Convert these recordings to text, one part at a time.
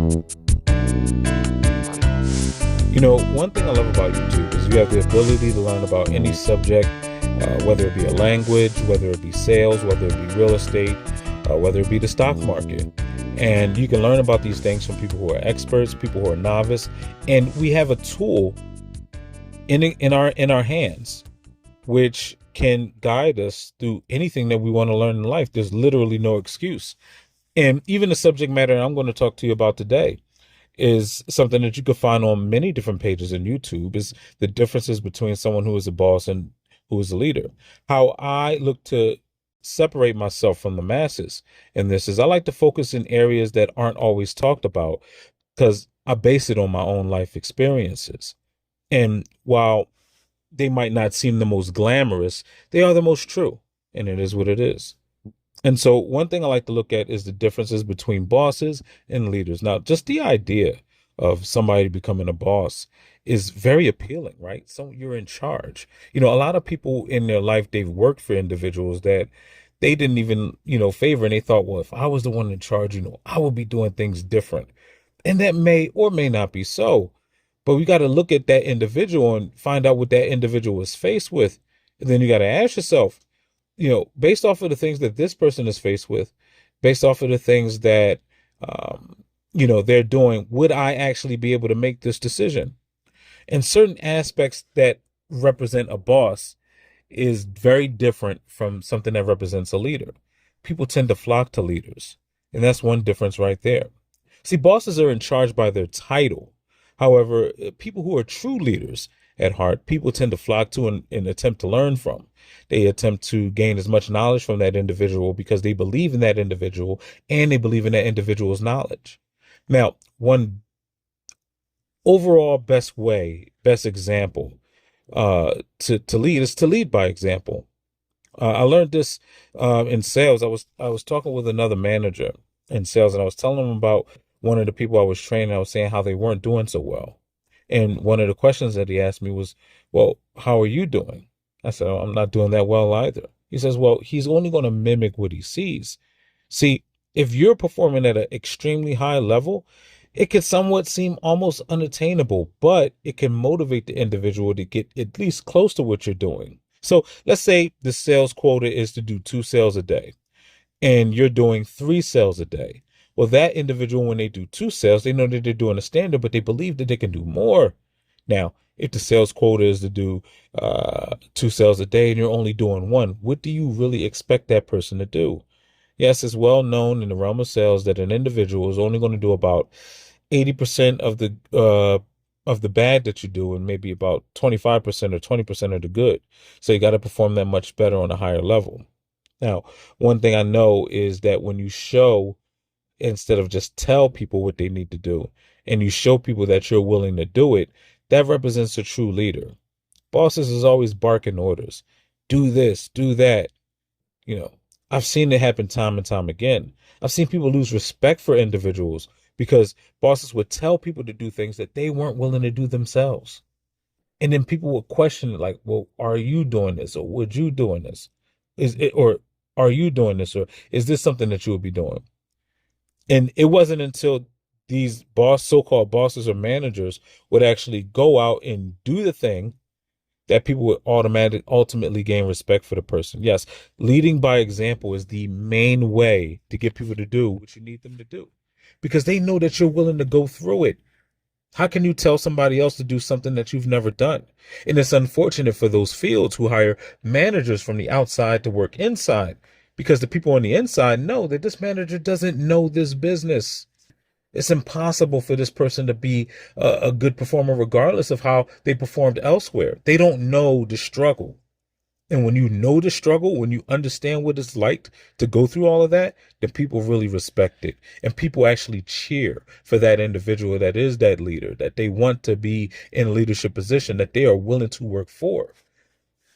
You know, one thing I love about YouTube is you have the ability to learn about any subject, whether it be a language, whether it be sales, whether it be real estate, whether it be the stock market. And you can learn about these things from people who are experts, people who are novice, and we have a tool in our hands which can guide us through anything that we want to learn in life. There's literally no excuse. And even the subject matter I'm going to talk to you about today is something that you can find on many different pages in YouTube, is the differences between someone who is a boss and who is a leader. How I look to separate myself from the masses in this is I like to focus in areas that aren't always talked about because I base it on my own life experiences. And while they might not seem the most glamorous, they are the most true. And it is what it is. And so one thing I like to look at is the differences between bosses and leaders. Now, just the idea of somebody becoming a boss is very appealing, right? So you're in charge. You know, a lot of people in their life, they've worked for individuals that they didn't even, favor. And they thought, well, if I was the one in charge, I would be doing things different. And that may or may not be so. But we got to look at that individual and find out what that individual is faced with. And then you got to ask yourself, based off of the things that this person is faced with, based off of the things that, they're doing, would I actually be able to make this decision? And certain aspects that represent a boss is very different from something that represents a leader. People tend to flock to leaders. And that's one difference right there. See, bosses are in charge by their title. However, people who are true leaders at heart, people tend to flock to and attempt to learn from. They attempt to gain as much knowledge from that individual because they believe in that individual and they believe in that individual's knowledge. Now, one overall best example to lead is to lead by example. I learned this in sales. I was talking with another manager in sales, and I was telling him about one of the people I was training. I was saying how they weren't doing so well. And one of the questions that he asked me was, well, how are you doing? I said, oh, I'm not doing that well either. He says, well, he's only going to mimic what he sees. See, if you're performing at an extremely high level, it could somewhat seem almost unattainable, but it can motivate the individual to get at least close to what you're doing. So let's say the sales quota is to do 2 sales a day and you're doing 3 sales a day. Well, that individual, when they do 2 sales, they know that they're doing a standard, but they believe that they can do more. Now, if the sales quota is to do 2 sales a day and you're only doing 1, what do you really expect that person to do? Yes, it's well known in the realm of sales that an individual is only going to do about 80% of the bad that you do, and maybe about 25% or 20% of the good. So you got to perform that much better on a higher level. Now, one thing I know is that when you show instead of just tell people what they need to do, and you show people that you're willing to do it, that represents a true leader. Bosses is always barking orders. Do this, do that. You know, I've seen it happen time and time again. I've seen people lose respect for individuals because bosses would tell people to do things that they weren't willing to do themselves. And then people would question it like, well, are you doing this? Or would you doing this? Is it, or are you doing this? Or is this something that you would be doing? And it wasn't until these so-called bosses or managers would actually go out and do the thing that people would ultimately gain respect for the person. Yes, leading by example is the main way to get people to do what you need them to do because they know that you're willing to go through it. How can you tell somebody else to do something that you've never done? And it's unfortunate for those fields who hire managers from the outside to work inside because the people on the inside know that this manager doesn't know this business. It's impossible for this person to be a good performer regardless of how they performed elsewhere. They don't know the struggle. And when you know the struggle, when you understand what it's like to go through all of that, then people really respect it. And people actually cheer for that individual that is that leader, that they want to be in a leadership position, that they are willing to work for.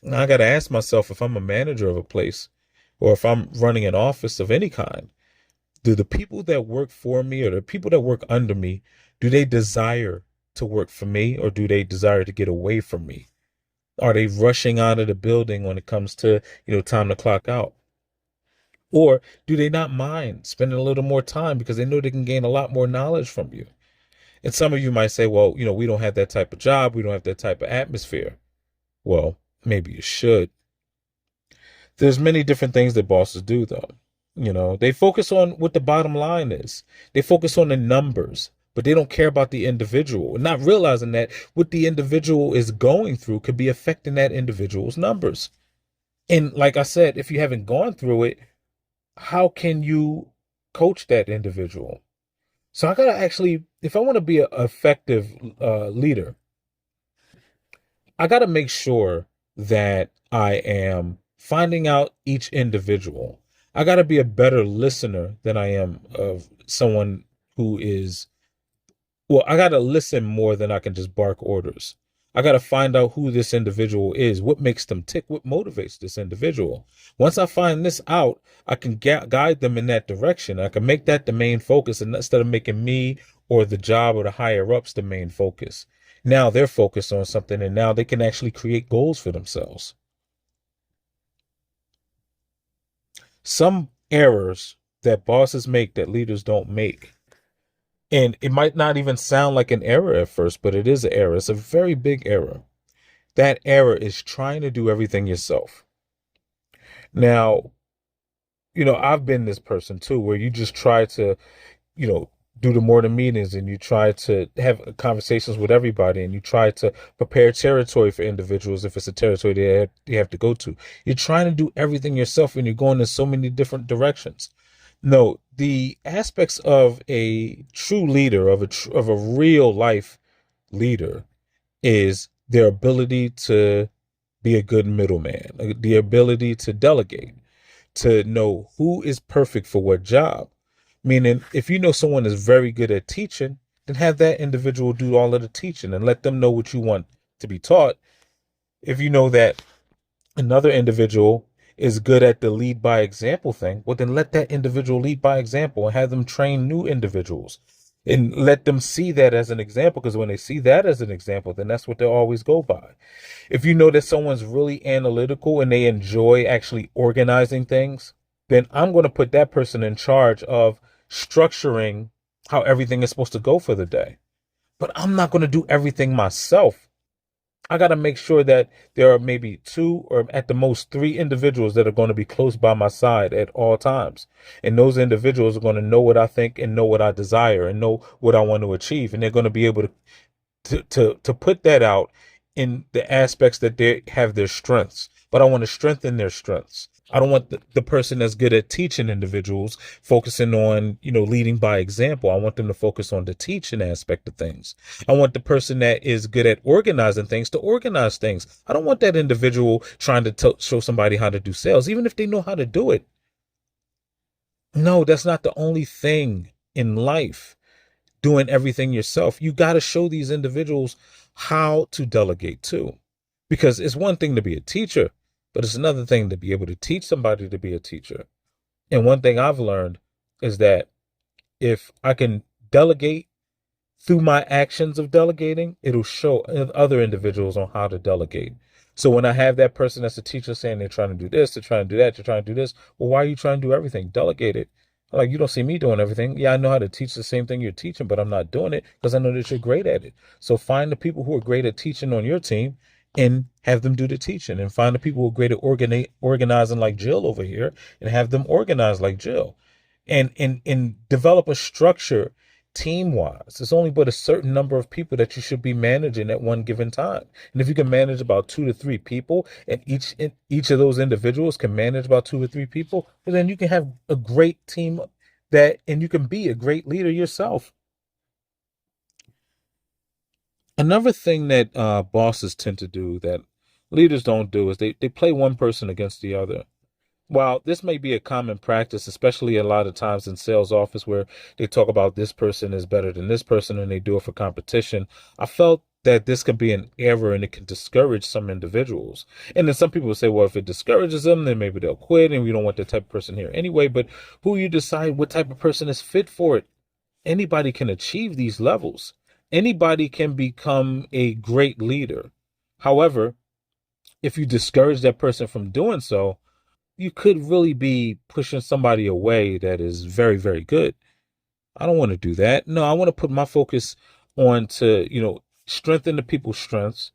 Now, I got to ask myself, if I'm a manager of a place or if I'm running an office of any kind, do the people that work for me or the people that work under me, do they desire to work for me or do they desire to get away from me? Are they rushing out of the building when it comes to, time to clock out? Or do they not mind spending a little more time because they know they can gain a lot more knowledge from you? And some of you might say, well, we don't have that type of job. We don't have that type of atmosphere. Well, maybe you should. There's many different things that bosses do, though. They focus on what the bottom line is. They focus on the numbers, but they don't care about the individual, not realizing that what the individual is going through could be affecting that individual's numbers. And like I said, if you haven't gone through it, how can you coach that individual? So I gotta actually, if I want to be an effective leader, I gotta make sure that I am finding out each individual. I gotta be a better listener than I am of someone who is, well, I gotta listen more than I can just bark orders. I gotta find out who this individual is, what makes them tick, what motivates this individual. Once I find this out, I can guide them in that direction. I can make that the main focus, and instead of making me or the job or the higher ups the main focus. Now they're focused on something, and now they can actually create goals for themselves. Some errors that bosses make that leaders don't make. And it might not even sound like an error at first, but it is an error. It's a very big error. That error is trying to do everything yourself. Now, I've been this person too, where you just try to, you know, do the morning meetings and you try to have conversations with everybody and you try to prepare territory for individuals if it's a territory they have to go to. You're trying to do everything yourself and you're going in so many different directions. No, the aspects of a true leader, of a real life leader, is their ability to be a good middleman, the ability to delegate, to know who is perfect for what job. Meaning, if you know someone is very good at teaching, then have that individual do all of the teaching and let them know what you want to be taught. If you know that another individual is good at the lead by example thing, well, then let that individual lead by example and have them train new individuals and let them see that as an example. Because when they see that as an example, then that's what they'll always go by. If you know that someone's really analytical and they enjoy actually organizing things, then I'm going to put that person in charge of structuring how everything is supposed to go for the day. But I'm not going to do everything myself. I got to make sure that there are maybe two or at the most three individuals that are going to be close by my side at all times. And those individuals are going to know what I think and know what I desire and know what I want to achieve. And they're going to be able to put that out in the aspects that they have their strengths. But I want to strengthen their strengths. I don't want the person that's good at teaching individuals focusing on, leading by example. I want them to focus on the teaching aspect of things. I want the person that is good at organizing things to organize things. I don't want that individual trying to show somebody how to do sales, even if they know how to do it. No, that's not the only thing in life, doing everything yourself. You got to show these individuals how to delegate too. Because it's one thing to be a teacher, but it's another thing to be able to teach somebody to be a teacher. And one thing I've learned is that if I can delegate through my actions of delegating, it'll show other individuals on how to delegate. So when I have that person that's a teacher saying they're trying to do this, they're trying to do that, they're trying to do this, well, why are you trying to do everything? Delegate it. Like, you don't see me doing everything. Yeah, I know how to teach the same thing you're teaching, but I'm not doing it because I know that you're great at it. So find the people who are great at teaching on your team and have them do the teaching, and find the people who are great at organizing like Jill over here and have them organize like Jill, and develop a structure team wise. There's only but a certain number of people that you should be managing at one given time. And if you can manage about 2 to 3 people, and each of those individuals can manage about 2 or 3 people, well, then you can have a great team and you can be a great leader yourself. Another thing that bosses tend to do that leaders don't do is they play one person against the other. While this may be a common practice, especially a lot of times in sales office where they talk about this person is better than this person and they do it for competition, I felt that this could be an error and it can discourage some individuals. And then some people will say, well, if it discourages them, then maybe they'll quit and we don't want that type of person here anyway. But who you decide what type of person is fit for it? Anybody can achieve these levels. Anybody can become a great leader. However, if you discourage that person from doing so, you could really be pushing somebody away that is very, very good. I don't want to do that. No, I want to put my focus on to, strengthen the people's strengths.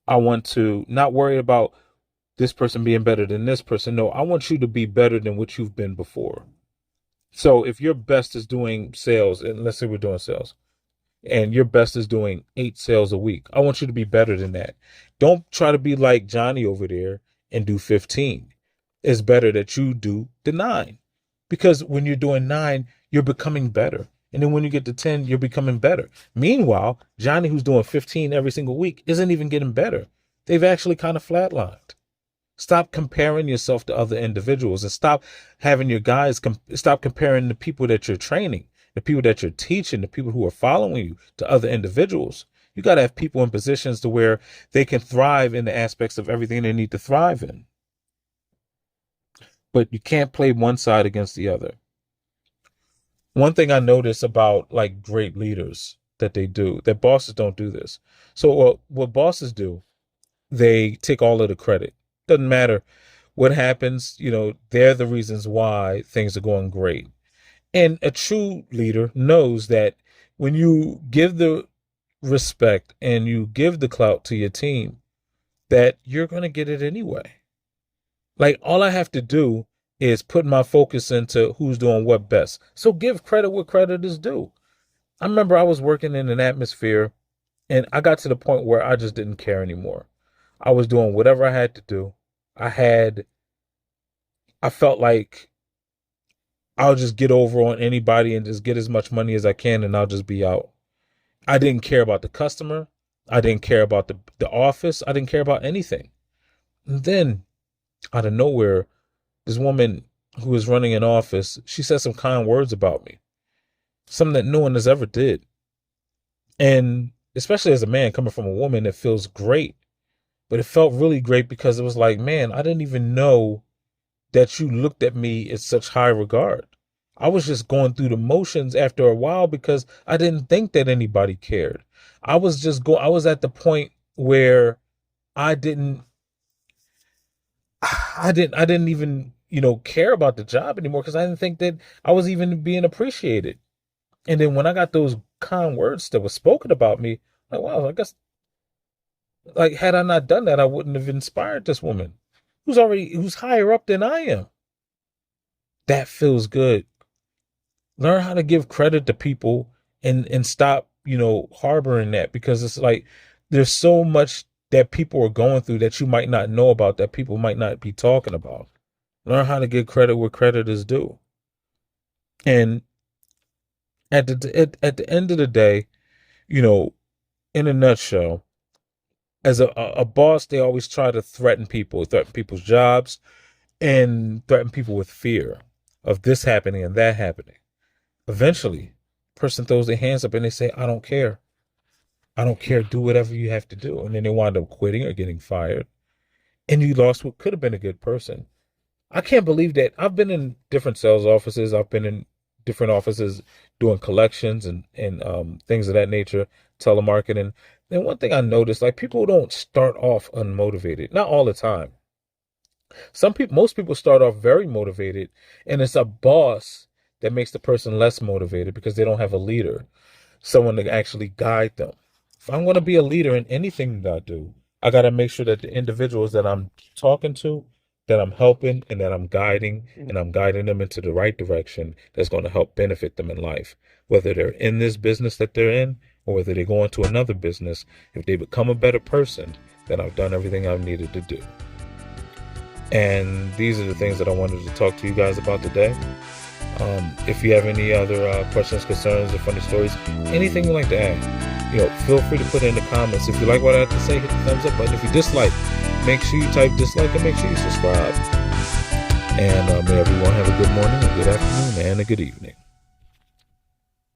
I want to not worry about this person being better than this person. No, I want you to be better than what you've been before. So if your best is doing sales, and let's say we're doing sales, and your best is doing 8 sales a week, I want you to be better than that. Don't try to be like Johnny over there and do 15. It's better that you do the 9, because when you're doing 9, you're becoming better. And then when you get to 10, you're becoming better. Meanwhile, Johnny, who's doing 15 every single week, isn't even getting better. They've actually kind of flatlined. Stop comparing yourself to other individuals, and stop having your guys, stop comparing the people that you're training, the people that you're teaching, the people who are following you to other individuals. You got to have people in positions to where they can thrive in the aspects of everything they need to thrive in. But you can't play one side against the other. One thing I notice about like great leaders that they do, that bosses don't do this. So what bosses do, they take all of the credit. Doesn't matter what happens, they're the reasons why things are going great. And a true leader knows that when you give the respect and you give the clout to your team, that you're going to get it anyway. Like, all I have to do is put my focus into who's doing what best. So give credit where credit is due. I remember I was working in an atmosphere, and I got to the point where I just didn't care anymore. I was doing whatever I had to do. I felt like I'll just get over on anybody and just get as much money as I can, and I'll just be out. I didn't care about the customer. I didn't care about the office. I didn't care about anything. And then out of nowhere, this woman who was running an office, she said some kind words about me, something that no one has ever did. And especially as a man coming from a woman, it feels great. But it felt really great because it was like, man, I didn't even know that you looked at me in such high regard. I was just going through the motions after a while because I didn't think that anybody cared. I was at the point where I didn't even, care about the job anymore, because I didn't think that I was even being appreciated. And then when I got those kind words that were spoken about me, like, wow, I guess, like, had I not done that, I wouldn't have inspired this woman who's higher up than I am. That feels good. Learn how to give credit to people and stop, harboring that, because it's like there's so much that people are going through that you might not know about, that people might not be talking about. Learn how to give credit where credit is due. And at the end of the day, in a nutshell, as a boss, they always try to threaten people's jobs, and threaten people with fear of this happening and that happening. Eventually, person throws their hands up and they say, I don't care. I don't care. Do whatever you have to do. And then they wind up quitting or getting fired. And you lost what could have been a good person. I can't believe that. I've been in different sales offices. I've been in different offices doing collections and things of that nature, telemarketing. And one thing I noticed, like, people don't start off unmotivated. Not all the time. Most people start off very motivated, and it's a boss that makes the person less motivated because they don't have a leader, someone to actually guide them. If I'm going to be a leader in anything that I do, I got to make sure that the individuals that I'm talking to, that I'm helping, and that I'm guiding them into the right direction that's going to help benefit them in life, whether they're in this business that they're in or whether they go into another business. If they become a better person, then I've done everything I've needed to do. And these are the things that I wanted to talk to you guys about today. If you have any other questions, concerns, or funny stories, anything like that, feel free to put it in the comments. If you like what I have to say, hit the thumbs up button. If you dislike, make sure you type dislike and make sure you subscribe. And may everyone have a good morning, a good afternoon, and a good evening.